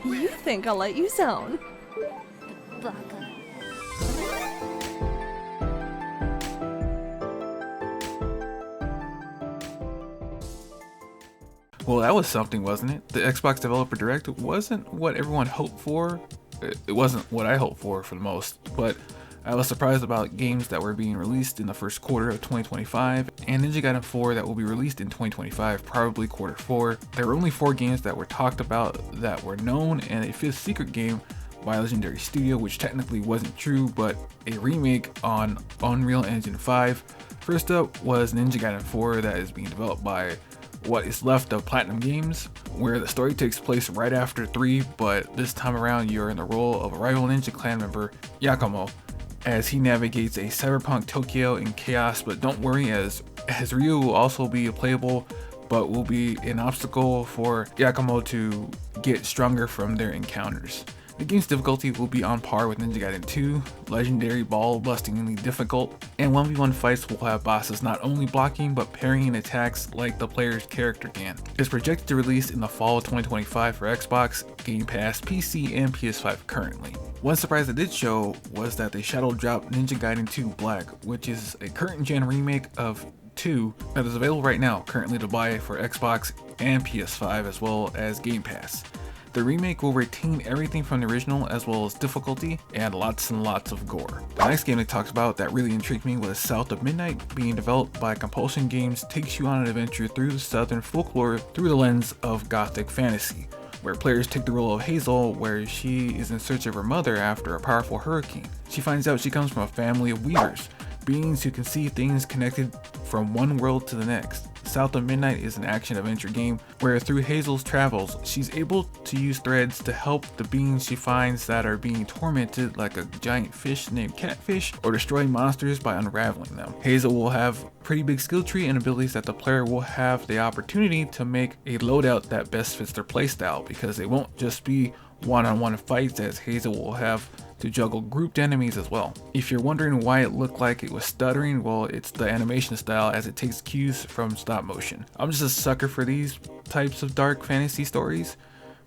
You think I'll let you zone? Well, that was something, wasn't it? The Xbox Developer Direct wasn't what everyone hoped for. It wasn't what I hoped for the most, but I was surprised about games that were being released in the first quarter of 2025, and Ninja Gaiden 4 that will be released in 2025, probably quarter 4. There were only 4 games that were talked about that were known, and a 5th secret game by a legendary studio, which technically wasn't true, but a remake on Unreal Engine 5. First up was Ninja Gaiden 4 that is being developed by what is left of Platinum Games, where the story takes place right after 3, but this time around you're in the role of a rival ninja clan member, Yakumo, as he navigates a cyberpunk Tokyo in chaos. But don't worry, as Ryu will also be playable, but will be an obstacle for Yakumo to get stronger from their encounters. The game's difficulty will be on par with Ninja Gaiden 2, legendary ball-bustingly difficult, and 1v1 fights will have bosses not only blocking but parrying attacks like the player's character can. It's projected to release in the fall of 2025 for Xbox, Game Pass, PC, and PS5 currently. One surprise that did show was that they shadow dropped Ninja Gaiden 2 Black, which is a current gen remake of 2 that is available right now currently to buy for Xbox and PS5 as well as Game Pass. The remake will retain everything from the original as well as difficulty and lots of gore. The next game they talked about that really intrigued me was South of Midnight, being developed by Compulsion Games, takes you on an adventure through the southern folklore through the lens of gothic fantasy, where players take the role of Hazel, where she is in search of her mother after a powerful hurricane. She finds out she comes from a family of weavers, beings who can see things connected from one world to the next. South of Midnight is an action-adventure game where through Hazel's travels, she's able to use threads to help the beings she finds that are being tormented like a giant fish named Catfish, or destroy monsters by unraveling them. Hazel will have pretty big skill tree and abilities that the player will have the opportunity to make a loadout that best fits their playstyle, because it won't just be one-on-one fights, as Hazel will have to juggle grouped enemies as well. If you're wondering why it looked like it was stuttering, well, it's the animation style, as it takes cues from stop motion. I'm just a sucker for these types of dark fantasy stories,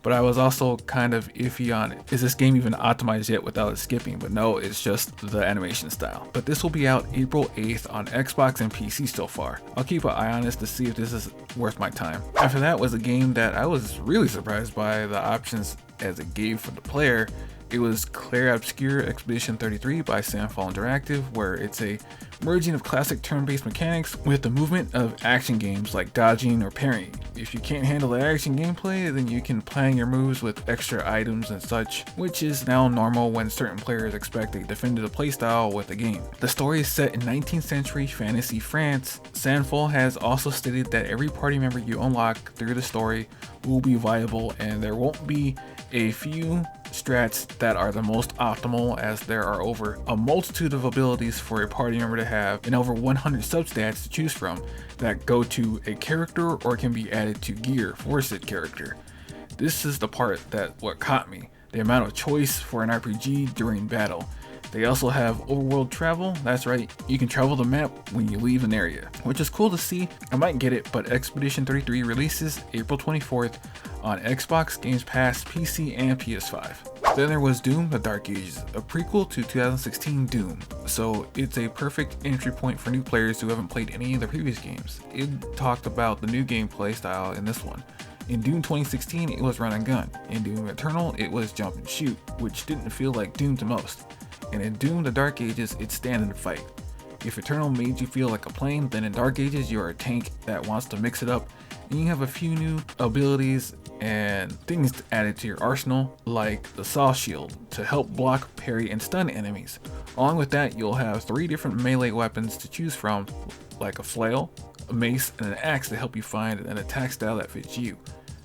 but I was also kind of iffy on it. Is this game even optimized yet without it skipping? But no, it's just the animation style. But this will be out April 8th on Xbox and PC so far. I'll keep an eye on this to see if this is worth my time. After that was a game that I was really surprised by the options as it gave for the player. It was Clair Obscur Expedition 33 by Sandfall Interactive, where it's a merging of classic turn-based mechanics with the movement of action games like dodging or parrying. If you can't handle the action gameplay, then you can plan your moves with extra items and such, which is now normal when certain players expect a definitive playstyle with the game. The story is set in 19th century fantasy France. Sandfall has also stated that every party member you unlock through the story will be viable, and there won't be a few strats that are the most optimal, as there are over a multitude of abilities for a party member to have and over 100 substats to choose from that go to a character or can be added to gear for said character. This is the part that what caught me, the amount of choice for an RPG during battle. They also have overworld travel. That's right, you can travel the map when you leave an area, which is cool to see. I might get it, but Expedition 33 releases April 24th on Xbox, Games Pass, PC, and PS5. Then there was Doom: The Dark Ages, a prequel to 2016 Doom, so it's a perfect entry point for new players who haven't played any of the previous games. It talked about the new gameplay style in this one. In Doom 2016, it was run and gun. In Doom Eternal, it was jump and shoot, which didn't feel like Doom to most. And in Doom: The Dark Ages, it's stand and fight. If Eternal made you feel like a plane, then in Dark Ages, you're a tank that wants to mix it up, and you have a few new abilities and things added to your arsenal, like the Saw Shield to help block, parry, and stun enemies. Along with that, you'll have 3 different melee weapons to choose from, like a flail, a mace, and an axe to help you find an attack style that fits you.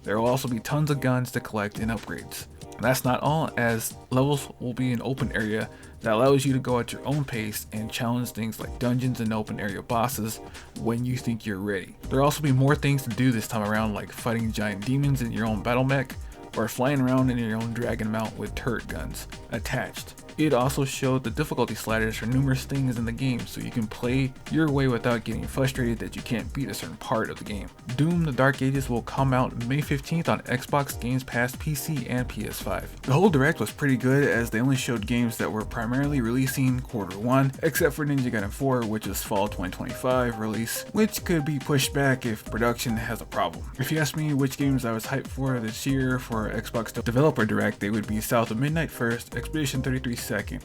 There will also be tons of guns to collect and upgrades. And that's not all, as levels will be an open area that allows you to go at your own pace and challenge things like dungeons and open area bosses when you think you're ready. There'll also be more things to do this time around, like fighting giant demons in your own battle mech, or flying around in your own dragon mount with turret guns attached. It also showed the difficulty sliders for numerous things in the game, so you can play your way without getting frustrated that you can't beat a certain part of the game. Doom: The Dark Ages will come out May 15th on Xbox Games Pass, PC, and PS5. The whole direct was pretty good as they only showed games that were primarily releasing Q1, except for Ninja Gaiden 4, which is fall 2025 release, which could be pushed back if production has a problem. If you ask me which games I was hyped for this year for Xbox Developer Direct, they would be South of Midnight first, Expedition 33 second,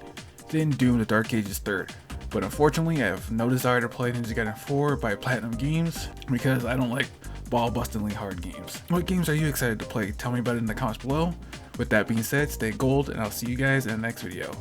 then Doom: The Dark Ages third. But unfortunately, I have no desire to play Ninja Gaiden 4 by Platinum Games because I don't like ball-bustingly hard games. What games are you excited to play? Tell me about it in the comments below. With that being said, stay gold, and I'll see you guys in the next video.